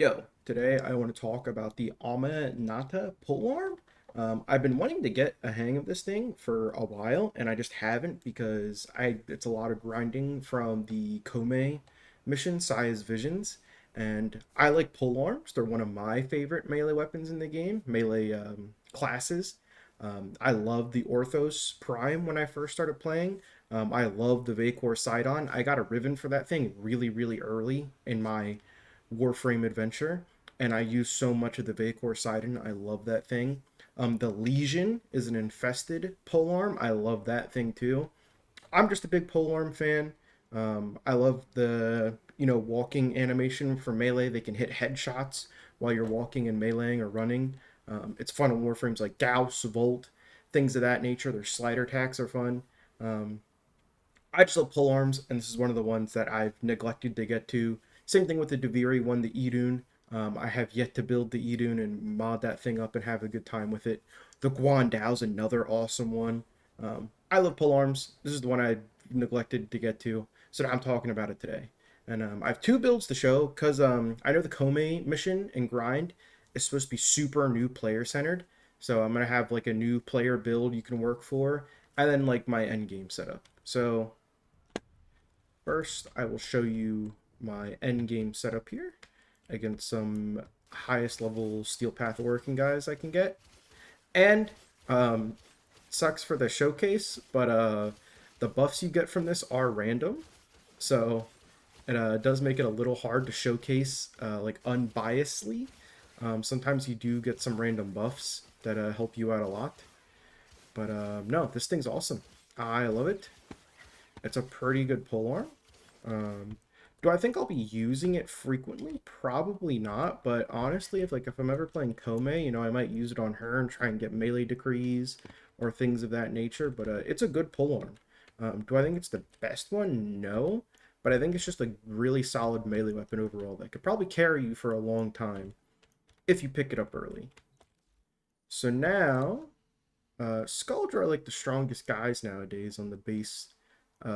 Yo, today I want to talk about the Amanata polearm. I've been wanting to get a hang of this thing for a while, and I just haven't because it's a lot of grinding from the Kome mission, Size Visions, and I like polearms. They're one of my favorite melee weapons in the game, melee classes. I loved the Orthos Prime when I first started playing. I love the Vacor Sidon. I got a Riven for that thing really, really early in my Warframe adventure, and I use so much of the Vacor Sidon. I love that thing. The Legion is an infested polearm. I love that thing too. I'm just a big polearm fan. I love the walking animation for melee. They can hit headshots while you're walking and meleeing or running. It's fun in warframes like Gauss, Volt, things of that nature. Their slider attacks are fun. Um, I just love pole arms, and this is one of the ones that I've neglected to get to. Same thing with the Deviri one, the Idun. I have yet to build the Idun and mod that thing up and have a good time with it. The Guandao's another awesome one. I love pole arms. This is the one I neglected to get to, so I'm talking about it today. And I have two builds to show because I know the Kome mission and grind is supposed to be super new player centered. So I'm gonna have like a new player build you can work for, and then like my end game setup. So first, I will show you my end game setup here against some highest level Steel Path working guys I can get. And sucks for the showcase, but the buffs you get from this are random. So it does make it a little hard to showcase like unbiasedly. Sometimes you do get some random buffs that help you out a lot. But no, this thing's awesome. I love it. It's a pretty good polearm. Um, do I think I'll be using it frequently? Probably not, but honestly, if I'm ever playing Kome, I might use it on her and try and get melee decrees or things of that nature. But it's a good polearm. Do I think it's the best one? No, but I think it's just a really solid melee weapon overall that could probably carry you for a long time if you pick it up early. So now, Skuldra are like the strongest guys nowadays on the base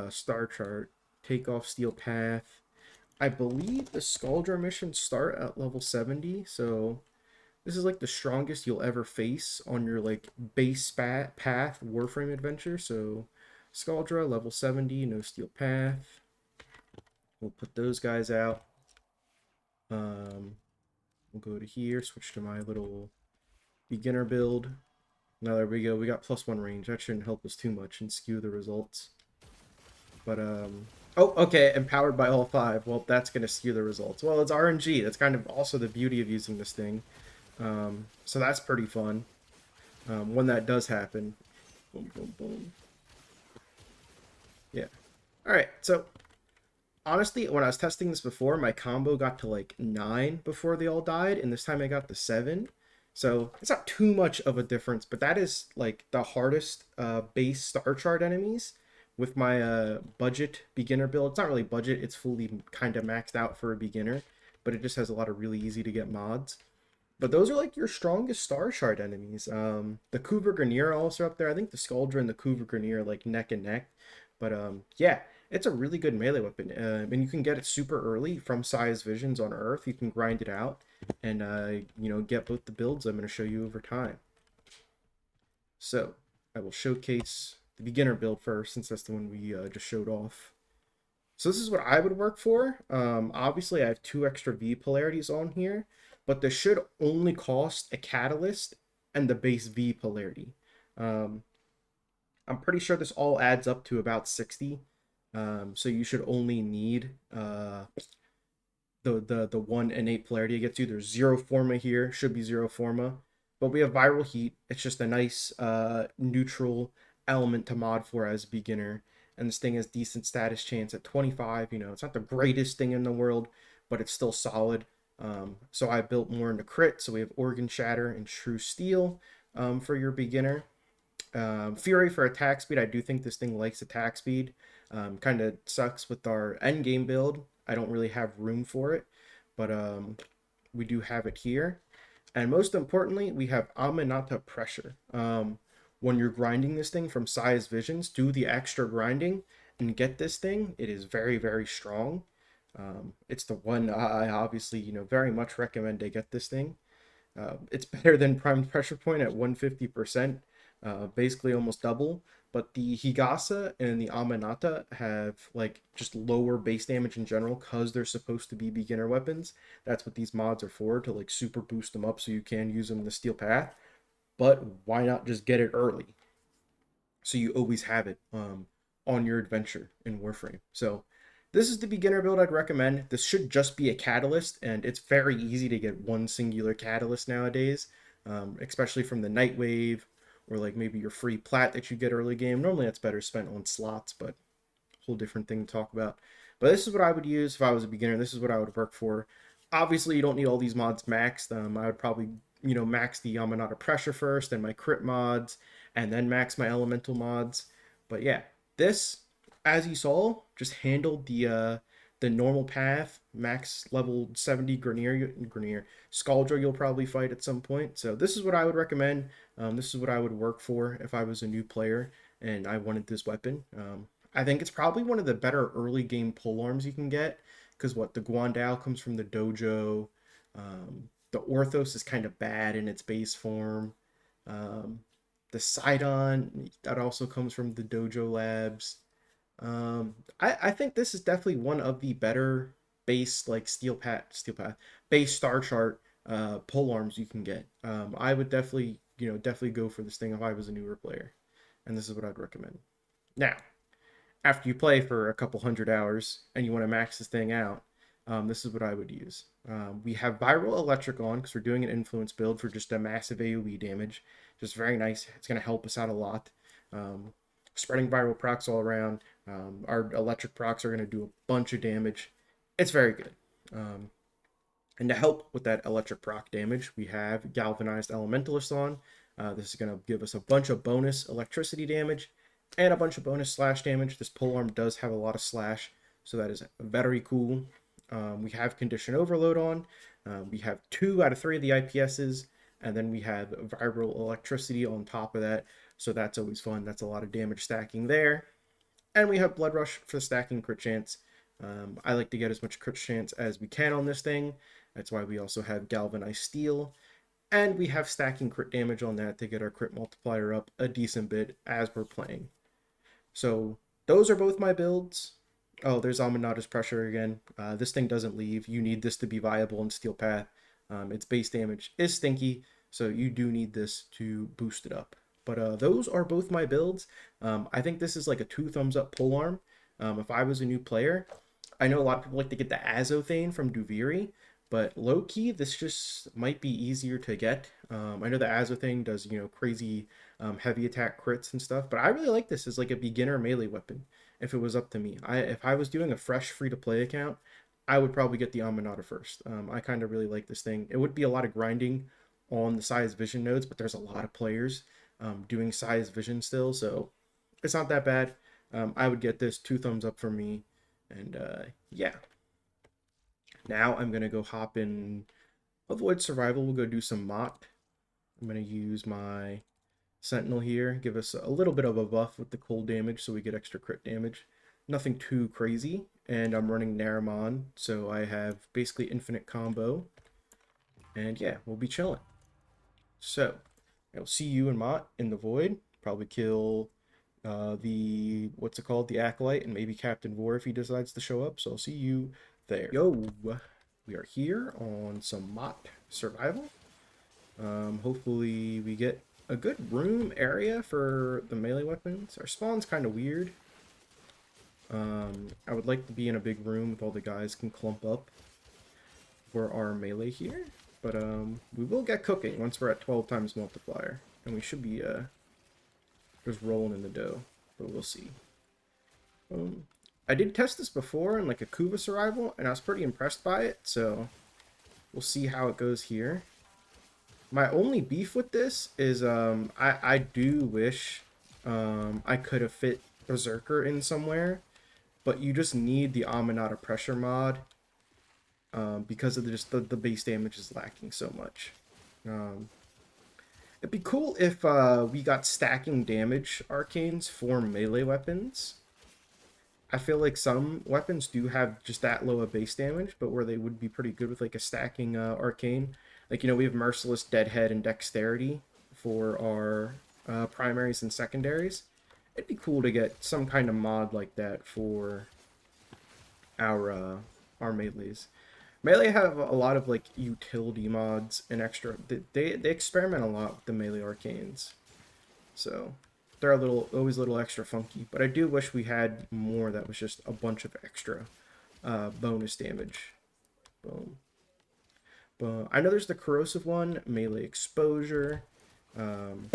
star chart. Take off Steel Path. I believe the Skuldra missions start at level 70, so this is like the strongest you'll ever face on your like base path Warframe adventure. So Skuldra level 70, no Steel Path. We'll put those guys out. We'll go to here, switch to my little beginner build. Now there we go. We got +1 range. That shouldn't help us too much and skew the results. But oh, okay, empowered by all five. Well, that's gonna skew the results. Well, it's RNG. That's kind of also the beauty of using this thing. So that's pretty fun when that does happen. Boom, boom, boom. Yeah. All right. So honestly, when I was testing this before, my combo got to like 9 before they all died, and this time I got to 7. So it's not too much of a difference, but that is like the hardest base star chart enemies with my budget beginner build. It's not really budget, it's fully kind of maxed out for a beginner, but it just has a lot of really easy to get mods. But those are like your strongest star chart enemies. The Cougar Grenier are also up there. I think the Skuldra and the Cougar Grenier are like neck and neck. But yeah, it's a really good melee weapon. And you can get it super early from Size Visions on Earth. You can grind it out and get both the builds I'm going to show you over time. So I will showcase the beginner build first, since that's the one we just showed off. So this is what I would work for. Obviously, I have 2 extra V polarities on here, but this should only cost a catalyst and the base V polarity. Um, I'm pretty sure this all adds up to about 60. So you should only need the one innate polarity it gets you. There's 0 Forma here, should be 0 Forma. But we have Viral Heat. It's just a nice neutral element to mod for as a beginner. And this thing has decent status chance at 25. It's not the greatest thing in the world, but it's still solid. So I built more into crit. So we have Organ Shatter and True Steel for your beginner. Fury for attack speed. I do think this thing likes attack speed. Kind of sucks with our end game build. I don't really have room for it, but we do have it here. And most importantly, we have Amanata pressure. When you're grinding this thing from Size Visions, do the extra grinding and get this thing. It is very, very strong. It's the one I obviously, very much recommend they get this thing. It's better than Prime Pressure Point at 150%, basically almost double. But the Higasa and the Amanata have like just lower base damage in general because they're supposed to be beginner weapons. That's what these mods are for, to like super boost them up so you can use them in the Steel Path. But why not just get it early so you always have it on your adventure in Warframe? So this is the beginner build I'd recommend. This should just be a catalyst, and it's very easy to get one singular catalyst nowadays, especially from the Nightwave or like maybe your free plat that you get early game. Normally that's better spent on slots, but whole different thing to talk about. But this is what I would use if I was a beginner. This is what I would work for. Obviously, you don't need all these mods maxed. I would probably, max the Amanata pressure first, then my crit mods, and then max my elemental mods. But yeah, this, as you saw, just handled the normal path, max level 70 Grenier. Scaldra you'll probably fight at some point. So this is what I would recommend. This is what I would work for if I was a new player and I wanted this weapon. I think it's probably one of the better early game polearms you can get because what the Guandao comes from the dojo. The Orthos is kind of bad in its base form. Um, the Sidon that also comes from the dojo labs. I think this is definitely one of the better base like steel path base star chart polearms you can get. I would definitely definitely go for this thing if I was a newer player, and this is what I'd recommend. Now, after you play for a couple hundred hours and you want to max this thing out, this is what I would use. We have Viral Electric on because we're doing an influence build for just a massive AoE damage. Just very nice. It's going to help us out a lot. Um, Spreading viral procs all around. Our electric procs are going to do a bunch of damage. It's very good. Um, and to help with that electric proc damage, we have Galvanized Elementalist on. This is going to give us a bunch of bonus electricity damage and a bunch of bonus slash damage. This polearm does have a lot of slash, so that is very cool. We have Condition Overload on. We have 2 out of 3 of the IPSs, and then we have Viral Electricity on top of that, so that's always fun. That's a lot of damage stacking there. And we have Blood Rush for stacking crit chance. I like to get as much crit chance as we can on this thing. That's why we also have Galvanized Steel. And we have stacking crit damage on that to get our crit multiplier up a decent bit as we're playing. So those are both my builds. Oh, there's Amanata's pressure again. This thing doesn't leave. You need this to be viable in Steel Path. Its base damage is stinky, so you do need this to boost it up. But those are both my builds. I think this is like a 2 thumbs up polearm. If I was a new player, I know a lot of people like to get the Azothane from Duviri, but low key, this just might be easier to get. I know the Azothane does, crazy heavy attack crits and stuff, but I really like this as like a beginner melee weapon. If it was up to me, if I was doing a fresh free to play account, I would probably get the Amanata first. I kind of really like this thing. It would be a lot of grinding on the size vision nodes, but there's a lot of players doing size vision still, so it's not that bad. I would get this 2 thumbs up for me, and yeah. Now I'm gonna go hop in Avoid Survival. We'll go do some Mott. I'm gonna use my Sentinel here, give us a little bit of a buff with the cold damage so we get extra crit damage. Nothing too crazy, and I'm running Naramon, so I have basically infinite combo. And yeah, we'll be chilling. So, I'll see you and Mott in the Void. Probably kill the, what's it called, the Acolyte, and maybe Captain Vor if he decides to show up. So I'll see you there. Yo, we are here on some Mott Survival. Hopefully we get a good room area for the melee weapons. Our spawn's kind of weird. I would like to be in a big room with all the guys can clump up for our melee here. But we will get cooking once we're at 12 times multiplier. And we should be just rolling in the dough. But we'll see. I did test this before in like a Kuva survival, and I was pretty impressed by it. So we'll see how it goes here. My only beef with this is I do wish I could have fit Berserker in somewhere, but you just need the Amanata pressure mod because of just the base damage is lacking so much. It'd be cool if we got stacking damage arcanes for melee weapons. I feel like some weapons do have just that low of base damage, but where they would be pretty good with like a stacking arcane. Like, we have Merciless, Deadhead, and Dexterity for our primaries and secondaries. It'd be cool to get some kind of mod like that for our uh, our melees. Melee have a lot of like utility mods and extra. They experiment a lot with the melee arcanes, so they're always a little extra funky. But I do wish we had more that was just a bunch of extra bonus damage. Boom. But I know there's the corrosive one, melee exposure. Um,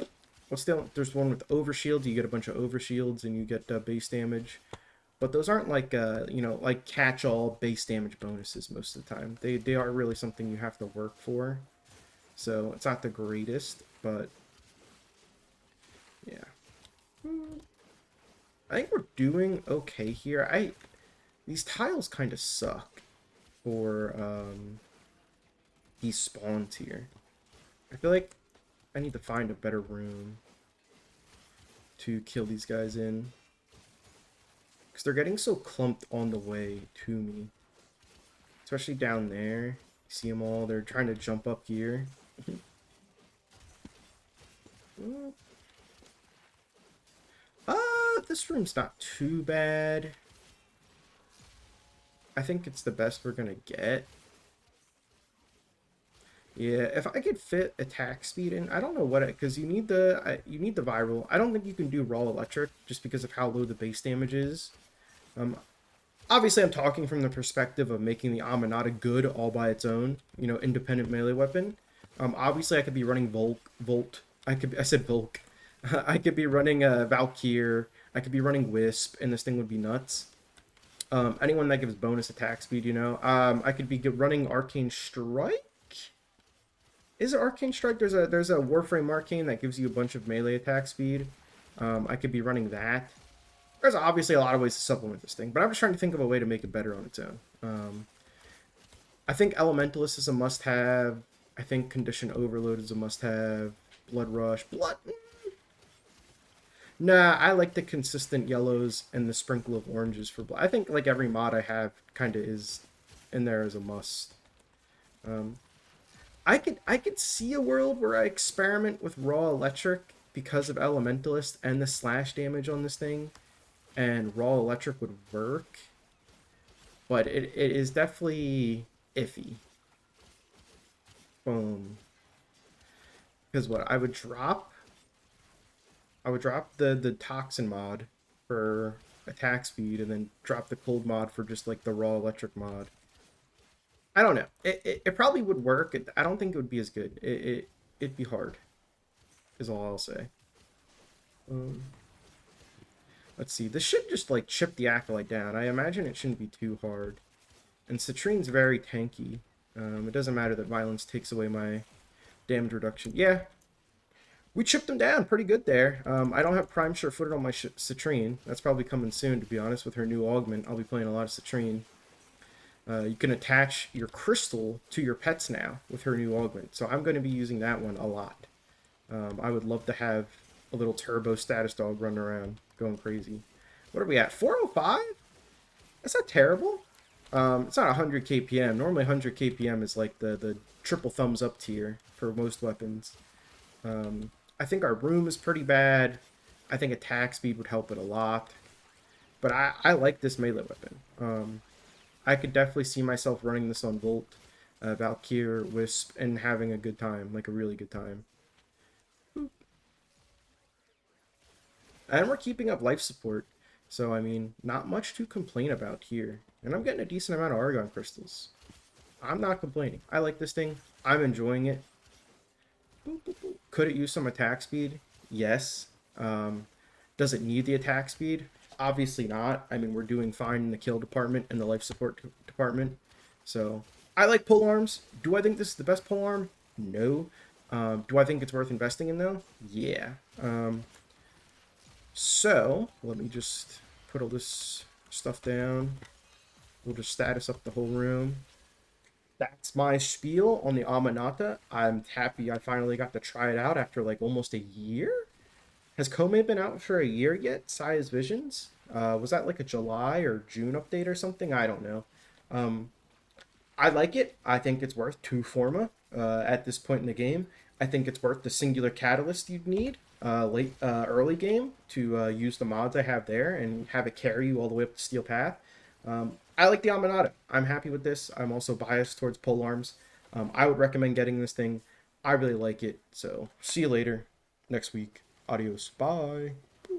there's one with overshields. You get a bunch of overshields and you get base damage. But those aren't like like catch-all base damage bonuses most of the time. They are really something you have to work for. So it's not the greatest, but yeah. I think we're doing okay here. I These tiles kind of suck for these spawns here. I feel like I need to find a better room to kill these guys in. Because they're getting so clumped on the way to me. Especially down there. You see them all. They're trying to jump up here. This room's not too bad. I think it's the best we're gonna get. Yeah, if I could fit attack speed in, I don't know what it, because you need the viral. I don't think you can do raw electric just because of how low the base damage is. Um, Obviously I'm talking from the perspective of making the Amanata good all by its own, independent melee weapon. Obviously I could be running Volt. I said Volk. I could be running Valkyr. I could be running Wisp, and this thing would be nuts. Anyone that gives bonus attack speed, I could be running Arcane Strike. Is it Arcane Strike? There's a Warframe Arcane that gives you a bunch of melee attack speed. I could be running that. There's obviously a lot of ways to supplement this thing, but I'm just trying to think of a way to make it better on its own. I think Elementalist is a must-have. I think Condition Overload is a must-have. Blood Rush. Nah, I like the consistent yellows and the sprinkle of oranges for blood. I think like every mod I have kind of is in there as a must. Um, I could see a world where I experiment with raw electric because of Elementalist and the slash damage on this thing, and raw electric would work, but it is definitely iffy. Because what I would drop the toxin mod for attack speed, and then drop the cold mod for just like the raw electric mod. I don't know. It probably would work. I don't think it would be as good. It'd be hard, is all I'll say. Um, let's see. This should just like chip the Acolyte down. I imagine it shouldn't be too hard. And Citrine's very tanky. It doesn't matter that Violence takes away my damage reduction. Yeah, we chipped him down pretty good there. I don't have Prime Sure-Footed on my Citrine. That's probably coming soon, to be honest, with her new augment. I'll be playing a lot of Citrine. You can attach your crystal to your pets now with her new augment, so I'm going to be using that one a lot. I would love to have a little turbo status dog running around going crazy. What are we at? 405? That's not terrible. It's not 100 kpm. Normally 100 kpm is like the triple thumbs up tier for most weapons. I think our room is pretty bad. I think attack speed would help it a lot. But I like this melee weapon. I could definitely see myself running this on Volt, Valkyr, Wisp, and having a good time, like a really good time. And we're keeping up life support, so I mean, not much to complain about here. And I'm getting a decent amount of Argon crystals. I'm not complaining. I like this thing. I'm enjoying it. Could it use some attack speed? Yes. Does it need the attack speed? Obviously not. I mean, we're doing fine in the kill department and the life support department. So, I like polearms. Do I think this is the best polearm? No. Do I think it's worth investing in, though? Yeah. So, let me just put all this stuff down. We'll just status up the whole room. That's my spiel on the Amanata. I'm happy I finally got to try it out after like almost a year. Has Kome been out for a year yet? Saya's Visions? Was that like a July or June update or something? I don't know. Um, I like it. I think it's worth two forma at this point in the game. I think it's worth the singular catalyst you'd need early game to use the mods I have there and have it carry you all the way up to Steel Path. I like the Amanata. I'm happy with this. I'm also biased towards Polearms. I would recommend getting this thing. I really like it. So see you later next week. Adios. Bye.